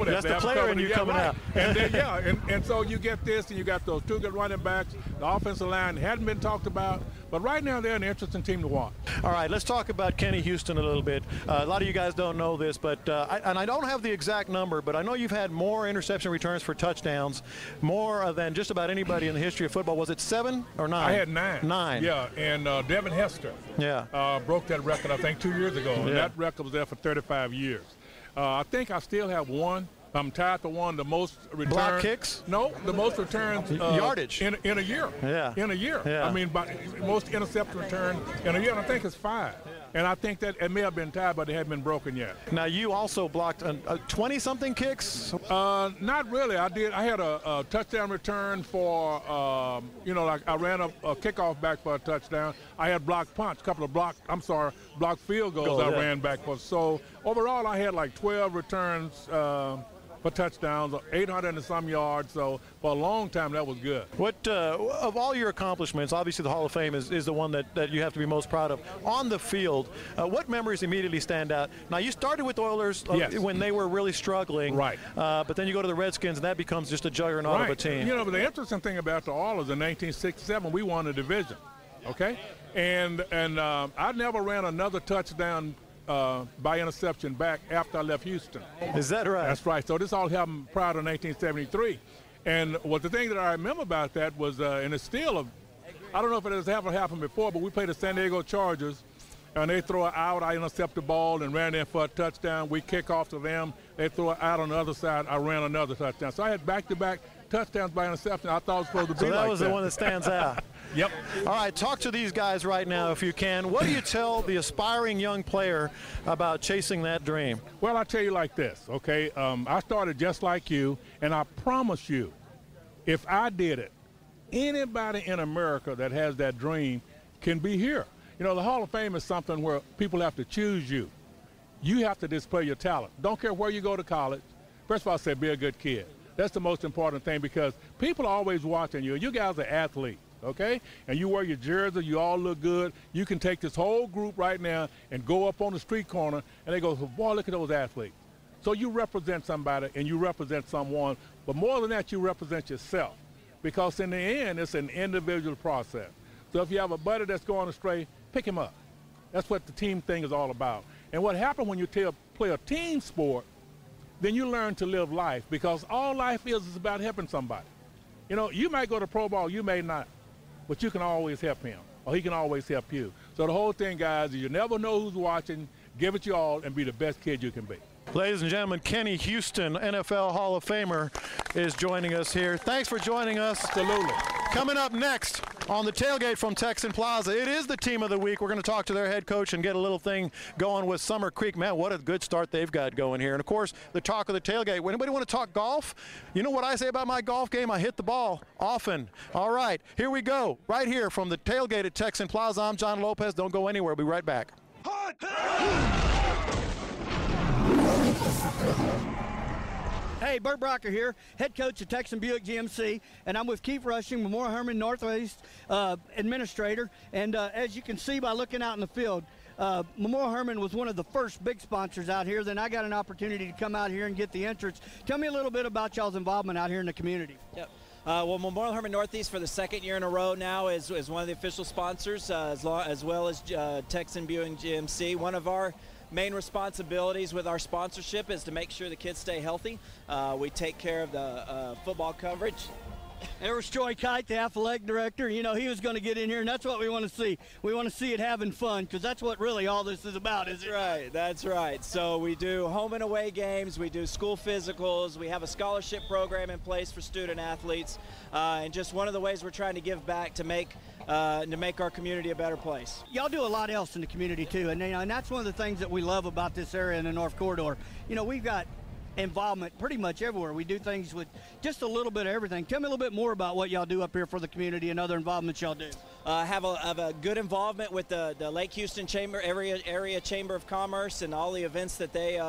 That's the player in you coming out. And then, and so you get this, and you got those two good running backs. The offensive line hadn't been talked about, but right now they're an interesting team to watch. All right, let's talk about Kenny Houston a little bit. A lot of you guys don't know this, but I don't have the exact number, but I know you've had more interception returns for touchdowns, more than just about anybody in the history of football. Was it 7 or 9? I had 9. 9. Yeah, and Devin Hester broke that record, I think, 2 years ago. And that record was there for 35 years. I think I still have one. I'm tied for one, the most returns. Block kicks? No, the most returns. Yardage. In a year. Yeah. In a year. Yeah. I mean, most interception return in a year, and I think it's 5. And I think that it may have been tied, but it hadn't been broken yet. Now, you also blocked 20-something kicks? Not really. I had a touchdown return for, like I ran a kickoff back for a touchdown. I had blocked punch, blocked field goals I ran back for. So overall, I had like 12 returns for touchdowns, 800 and some yards. So for a long time, that was good. What of all your accomplishments, obviously the Hall of Fame is the one that you have to be most proud of. On the field, what memories immediately stand out? Now, you started with Oilers when they were really struggling. Right. But then you go to the Redskins, and that becomes just a juggernaut of a team. But the interesting thing about the Oilers in 1967, we won the division, okay? And I never ran another touchdown by interception back after I left Houston. Is that right? That's right. So this all happened prior to 1973. And the thing that I remember about that was, and it's still I don't know if it has ever happened before, but we played the San Diego Chargers, and they throw it out, I intercept the ball and ran in for a touchdown. We kick off to them. They throw it out on the other side. I ran another touchdown. So I had back-to-back touchdowns by interception. I thought it was supposed to be like that. So that was the one that stands out. Yep. All right, talk to these guys right now if you can. What do you tell the aspiring young player about chasing that dream? Well, I tell you like this, okay? I started just like you, and I promise you, if I did it, anybody in America that has that dream can be here. The Hall of Fame is something where people have to choose you. You have to display your talent. Don't care where you go to college. First of all, I say be a good kid. That's the most important thing because people are always watching you. You guys are athletes. Okay? And you wear your jersey, you all look good. You can take this whole group right now and go up on the street corner, and they go, boy, look at those athletes. So you represent somebody, and you represent someone, but more than that, you represent yourself. Because in the end, it's an individual process. So if you have a buddy that's going astray, pick him up. That's what the team thing is all about. And what happens when you play a team sport, then you learn to live life, because all life is about helping somebody. You might go to pro ball, you may not. But you can always help him, or he can always help you. So the whole thing, guys, is you never know who's watching. Give it your all and be the best kid you can be. Ladies and gentlemen, Kenny Houston, NFL Hall of Famer, is joining us here. Thanks for joining us. Absolutely. Coming up next on the tailgate from Texan Plaza, it is the team of the week. We're going to talk to their head coach and get a little thing going with Summer Creek. Man, what a good start they've got going here. And, of course, the talk of the tailgate. Anybody want to talk golf? You know what I say about my golf game? I hit the ball often. All right, here we go. Right here from the tailgate at Texan Plaza. I'm John Lopez. Don't go anywhere. We'll be right back. Hey, Bert Brocker here, head coach of Texan Buick GMC, and I'm with Keith Rushing, Memorial Hermann Northeast administrator. And as you can see by looking out in the field, Memorial Hermann was one of the first big sponsors out here. Then I got an opportunity to come out here and get the entrance. Tell me a little bit about y'all's involvement out here in the community. Yep. Well, Memorial Hermann Northeast for the second year in a row now is one of the official sponsors, as well as Texan Buick GMC. One of our main responsibilities with our sponsorship is to make sure the kids stay healthy. We take care of the football coverage. There was Troy Kite, the athletic director. He was going to get in here, and that's what we want to see. We want to see it having fun, because that's what really all this is about, isn't it? That's right. So we do home and away games. We do school physicals. We have a scholarship program in place for student athletes. And just one of the ways we're trying to give back to make our community a better place. Y'all do a lot else in the community, too, and that's one of the things that we love about this area in the North Corridor. We've got involvement pretty much everywhere. We do things with just a little bit of everything. Tell me a little bit more about what y'all do up here for the community and other involvements y'all do. Have a good involvement with the Lake Houston area Chamber of Commerce and all the events that they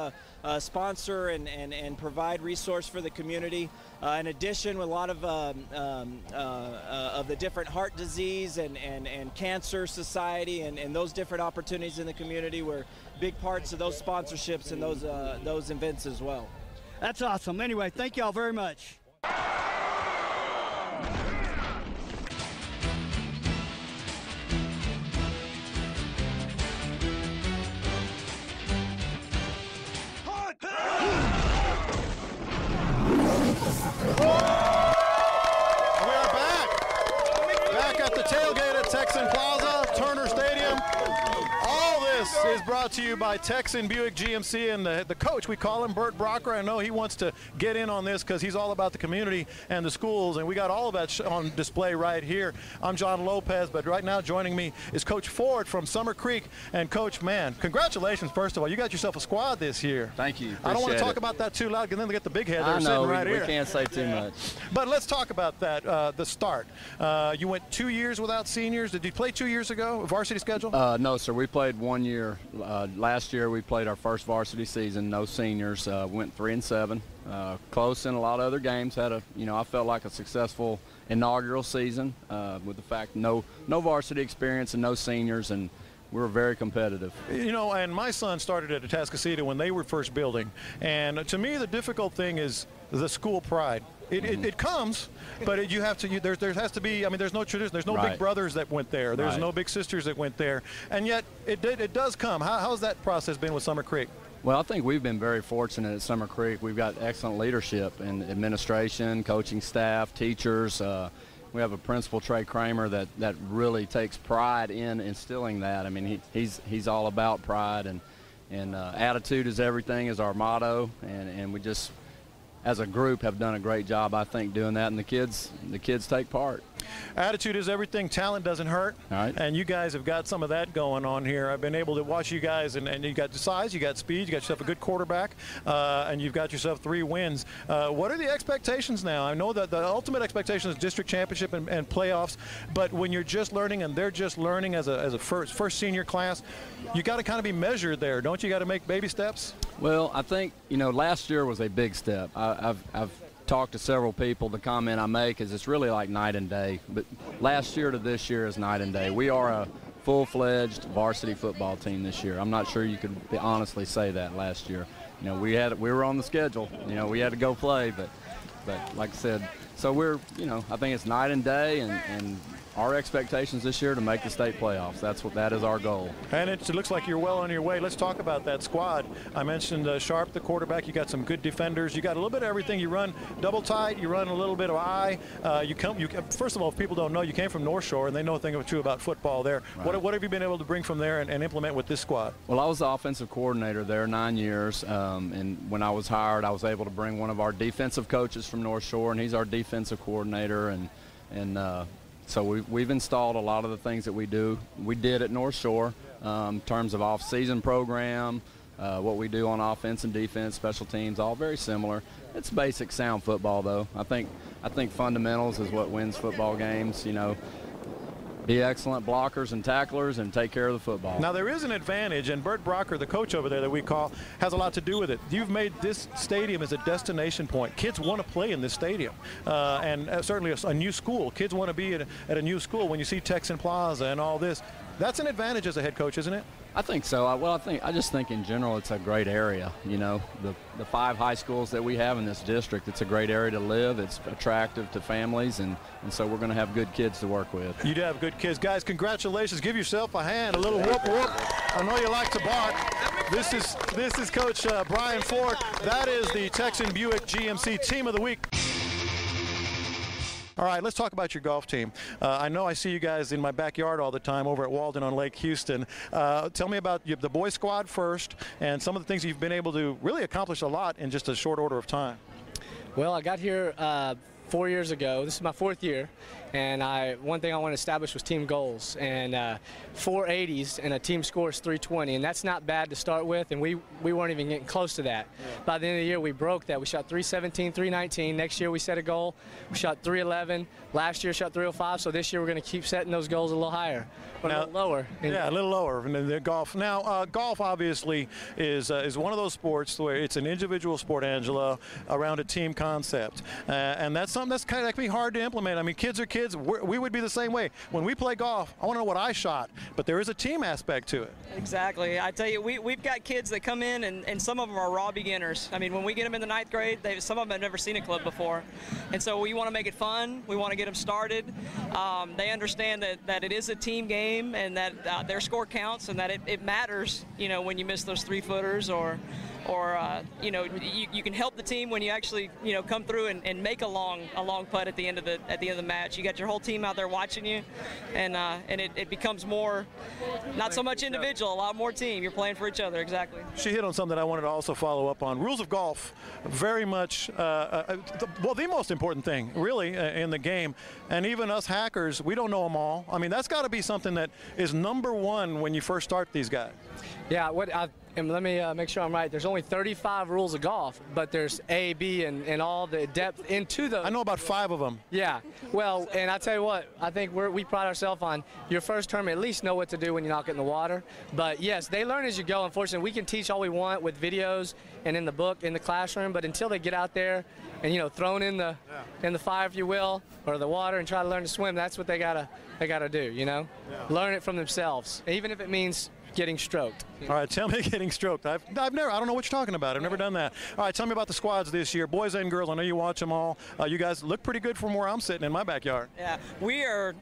sponsor and provide resource for the community. In addition, with a lot of the different heart disease and cancer society and those different opportunities in the community, we're big parts of those sponsorships and those events as well. That's awesome. Anyway, thank y'all very much. Tailgate at Texan Plaza, Turner Stadium. All this is brought to you by Texan Buick GMC and the coach, we call him Bert Brocker. I know he wants to get in on this because he's all about the community and the schools, and we got all of that on display right here. I'm John Lopez, but right now joining me is Coach Ford from Summer Creek. And Coach, man, congratulations, first of all. You got yourself a squad this year. Thank you. I don't want to talk about that too loud because then they get the big head there sitting right here. We can't say too much. But let's talk about that, the start. You went 2 years without seniors. Did you play 2 years ago, varsity schedule? No, sir. We played 1 year. Last year we played our first varsity season, no seniors. Went 3-7. Close in a lot of other games. Had a, I felt like a successful inaugural season with the fact no varsity experience and no seniors, and we were very competitive. And my son started at Atascocita when they were first building, and to me the difficult thing is the school pride. It comes, but there has to be. I mean, there's no tradition. There's no big brothers that went there. There's no big sisters that went there, and yet it does come. How's that process been with Summer Creek? Well, I think we've been very fortunate at Summer Creek. We've got excellent leadership in administration, coaching staff, teachers. We have a principal, Trey Kramer, that really takes pride in instilling that. I mean, he's all about pride, and attitude is everything is our motto, and we just, as a group, have done a great job, I think, doing that, and the kids take part. Attitude is everything. Talent doesn't hurt. All right. And you guys have got some of that going on here. I've been able to watch you guys, and you got the size, you got speed, you got yourself a good quarterback, and you've got yourself 3 wins. What are the expectations now? I know that the ultimate expectation is district championship and playoffs, but when you're just learning and they're just learning as a first senior class, you got to kind of be measured there, don't you? Got to make baby steps? Well, I think, last year was a big step. I've talked to several people. The comment I make is it's really like night and day. But last year to this year is night and day. We are a full-fledged varsity football team this year. I'm not sure you could honestly say that last year. We were on the schedule. We had to go play, but like I said, so we're, I think it's night and day, and our expectations this year to make the state playoffs. That is our goal. And it looks like you're well on your way. Let's talk about that squad. I mentioned Sharp, the quarterback. You got some good defenders. You got a little bit of everything. You run double tight. You run a little bit of eye. First of all, if people don't know, you came from North Shore, and they know a thing or two about football there. Right. What have you been able to bring from there and implement with this squad? Well, I was the offensive coordinator there 9 years, and when I was hired, I was able to bring one of our defensive coaches from North Shore, and he's our defensive coordinator, and so we've installed a lot of the things that we did at North Shore in terms of off-season program, what we do on offense and defense, special teams, all very similar. It's basic sound football, though. I think fundamentals is what wins football games. Be excellent blockers and tacklers and take care of the football. Now, there is an advantage, and Bert Brocker, the coach over there that we call, has a lot to do with it. You've made this stadium as a destination point. Kids want to play in this stadium, and certainly a new school. Kids want to be at a new school when you see Texan Plaza and all this. That's an advantage as a head coach, isn't it? I think so. I just think in general it's a great area. The 5 high schools that we have in this district, it's a great area to live. It's attractive to families, and so we're going to have good kids to work with. You do have good kids. Guys, congratulations. Give yourself a hand, a little whoop whoop. I know you like to bark. This is Coach Brian Ford. That is the Texan Buick GMC Team of the Week. All right, let's talk about your golf team. I know I see you guys in my backyard all the time over at Walden on Lake Houston. Tell me about the boys squad first and some of the things you've been able to really accomplish a lot in just a short order of time. Well, I got here 4 years ago. This is my 4th year, and one thing I want to establish was team goals, and 480s and a team score is 320, and that's not bad to start with, and we weren't even getting close to that. Yeah. By the end of the year, we broke that. We shot 317, 319. Next year, we set a goal. We shot 311. Last year, shot 305. So this year, we're going to keep setting those goals a little higher, or a little lower. Yeah, a little lower in the golf. Now, golf obviously is one of those sports where it's an individual sport, Angela, around a team concept, and that's something that can be hard to implement. I mean, kids are kids. kids, we would be the same way. When we play golf, I want to know what I shot, but there is a team aspect to it. Exactly. I tell you, we've got kids that come in, and some of them are raw beginners. I mean, when we get them in the 9th grade, some of them have never seen a club before. And so we want to make it fun. We want to get them started. They understand that it is a team game and that their score counts and that it matters, you know, when you miss those 3-footers or you know, you can help the team when you actually, you know, come through and make a long putt at the end of the match. You got your whole team out there watching you, and it becomes more, not so much individual, a lot more team. You're playing for each other. Exactly. She hit on something I wanted to also follow up on. Rules of golf, very much, well, the most important thing, really, in the game. And even us hackers, we don't know them all. I mean, that's got to be something that is #1 when you first start these guys. Yeah, and let me make sure I'm right. There's only 35 rules of golf, but there's A, B, and all the depth into those. I know about 5 of them. Yeah. Well, and I tell you what, I think we pride ourselves on your first term at least know what to do when you knock it in the water. But yes, they learn as you go. Unfortunately, we can teach all we want with videos and in the book, in the classroom, but until they get out there and, you know, thrown in the fire, if you will, or the water and try to learn to swim, that's what they gotta do, you know? Yeah. Learn it from themselves, even if it means getting stroked. All right, tell me getting stroked. I don't know what you're talking about. I've never done that. All right, tell me about the squads this year, boys and girls. I know you watch them all. You guys look pretty good from where I'm sitting in my backyard. Yeah, we're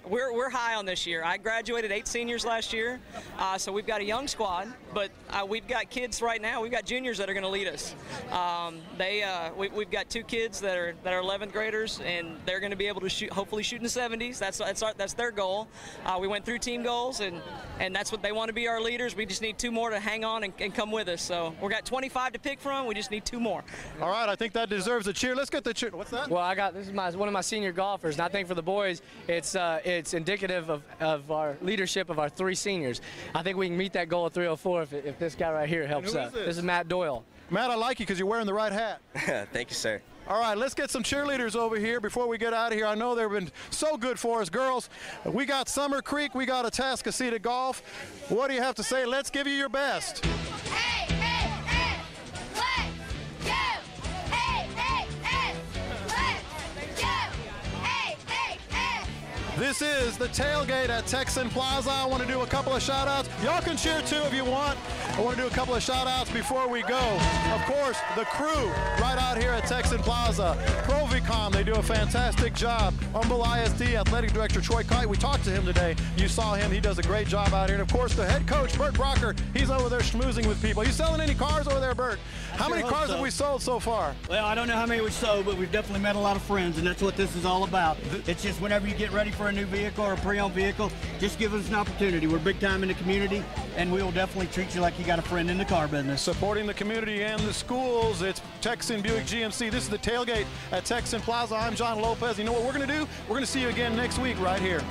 high on this year. I graduated 8 seniors last year, so we've got a young squad, but we've got kids right now. We've got juniors that are going to lead us. We've got 2 kids that are 11th graders, and they're going to be able to hopefully shoot in the 70s. That's their goal. We went through team goals, and that's what they want to be our leaders. We just need 2 more to hang on and come with us. So we've got 25 to pick from. We just need 2 more. All right, I think that deserves a cheer. Let's get the cheer. What's that? Well, this is one of my senior golfers, and I think for the boys, it's indicative of our leadership of our 3 seniors. I think we can meet that goal of 304 if this guy right here helps us. This is Matt Doyle. Matt, I like you because you're wearing the right hat. Thank you, sir. All right, let's get some cheerleaders over here before we get out of here. I know they've been so good for us. Girls, we got Summer Creek, we got Atascocita Golf. What do you have to say? Let's give you your best. Hey, hey, hey, let's go. Hey, hey, hey, let's go. Hey, hey, hey. This is the tailgate at Texan Plaza. I want to do a couple of shout-outs. Y'all can cheer too if you want. I want to do a couple of shout-outs before we go. Of course, the crew right out here at Texan Plaza. Provicom, they do a fantastic job. Humble ISD Athletic Director Troy Kite, we talked to him today. You saw him. He does a great job out here. And, of course, the head coach, Bert Brocker, he's over there schmoozing with people. Are you selling any cars over there, Bert? How many cars have we sold so far? Well, I don't know how many we sold, but we've definitely met a lot of friends, and that's what this is all about. It's just whenever you get ready for a new vehicle or a pre-owned vehicle, just give us an opportunity. We're big time in the community, and we will definitely treat you like you got a friend in the car business. Supporting the community and the schools, it's Texan Buick GMC. This is the tailgate at Texan Plaza. I'm John Lopez. You know what we're going to do? We're going to see you again next week right here.